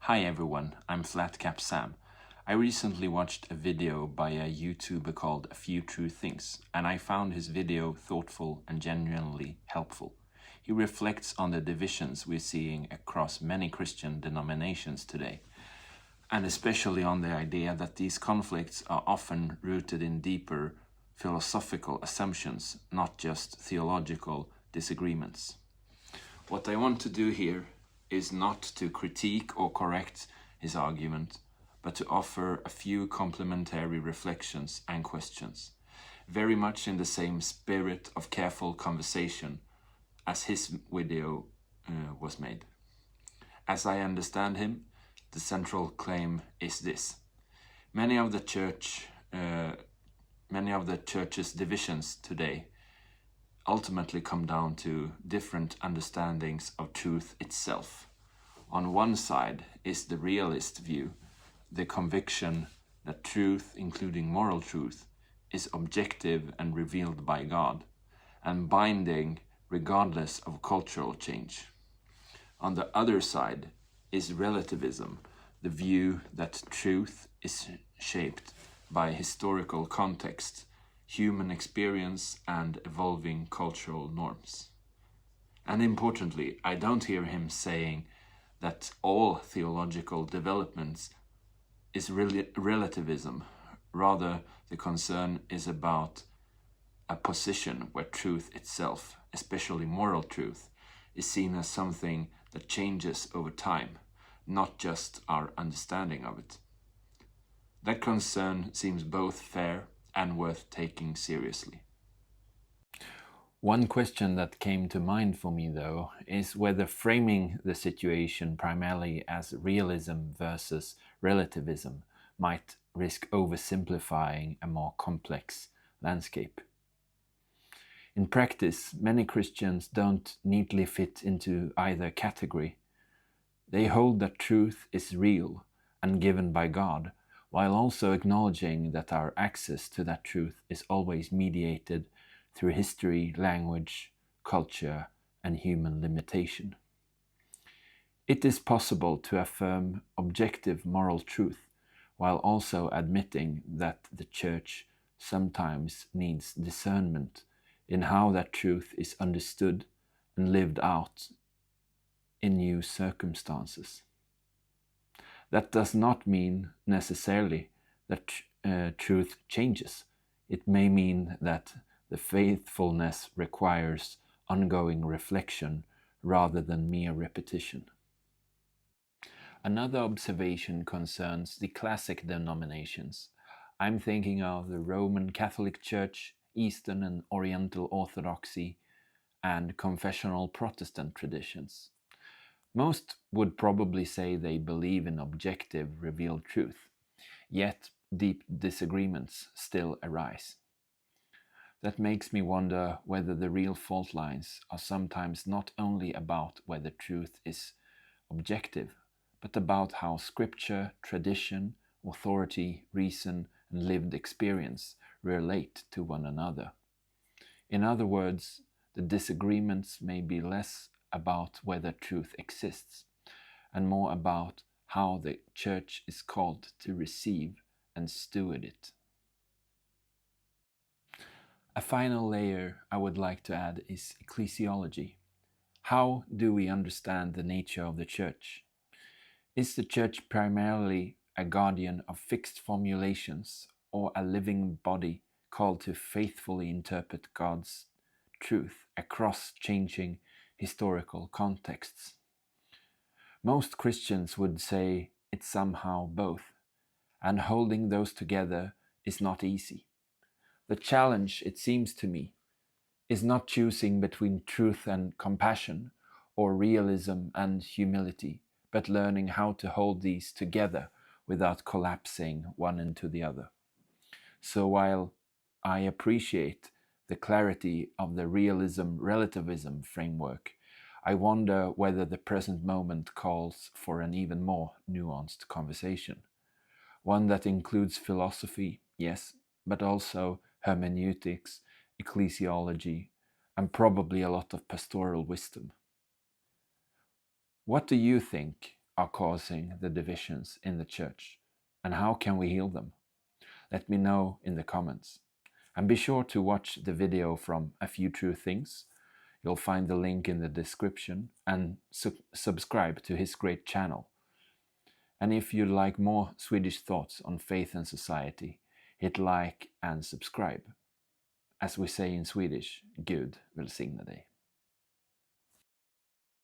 Hi everyone, I'm Flatcap Sam. I recently watched a video by a YouTuber called A Few True Things, and I found his video thoughtful and genuinely helpful. He reflects on the divisions we're seeing across many Christian denominations today, and especially on the idea that these conflicts are often rooted in deeper philosophical assumptions, not just theological disagreements. What I want to do here is not to critique or correct his argument, but to offer a few complementary reflections and questions, very much in the same spirit of careful conversation as his video was made. As I understand him, the central claim is this: many of the church's divisions today ultimately come down to different understandings of truth itself. On one side is the realist view, the conviction that truth, including moral truth, is objective and revealed by God, and binding regardless of cultural change. On the other side is relativism, the view that truth is shaped by historical context, human experience, and evolving cultural norms. And importantly, I don't hear him saying that all theological developments is relativism. Rather, the concern is about a position where truth itself, especially moral truth, is seen as something that changes over time, not just our understanding of it. That concern seems both fair and worth taking seriously. One question that came to mind for me, though, is whether framing the situation primarily as realism versus relativism might risk oversimplifying a more complex landscape. In practice, many Christians don't neatly fit into either category. They hold that truth is real and given by God, while also acknowledging that our access to that truth is always mediated through history, language, culture, and human limitation. It is possible to affirm objective moral truth while also admitting that the Church sometimes needs discernment in how that truth is understood and lived out in new circumstances. That does not mean necessarily that truth changes. It may mean that the faithfulness requires ongoing reflection rather than mere repetition. Another observation concerns the classic denominations. I'm thinking of the Roman Catholic Church, Eastern and Oriental Orthodoxy, and confessional Protestant traditions. Most would probably say they believe in objective, revealed truth, yet deep disagreements still arise. That makes me wonder whether the real fault lines are sometimes not only about whether truth is objective, but about how scripture, tradition, authority, reason, and lived experience relate to one another. In other words, the disagreements may be less about whether truth exists, and more about how the Church is called to receive and steward it. A final layer I would like to add is ecclesiology. How do we understand the nature of the Church? Is the Church primarily a guardian of fixed formulations or a living body called to faithfully interpret God's truth across changing historical contexts? Most Christians would say it's somehow both, and holding those together is not easy. The challenge, it seems to me, is not choosing between truth and compassion or realism and humility, but learning how to hold these together without collapsing one into the other. So while I appreciate the clarity of the realism-relativism framework, I wonder whether the present moment calls for an even more nuanced conversation. One that includes philosophy, yes, but also hermeneutics, ecclesiology, and probably a lot of pastoral wisdom. What do you think are causing the divisions in the church, and how can we heal them? Let me know in the comments. And be sure to watch the video from A Few True Things. You'll find the link in the description, and subscribe to his great channel. And if you'd like more Swedish thoughts on faith and society, hit like and subscribe. As we say in Swedish, Gud välsigne dig.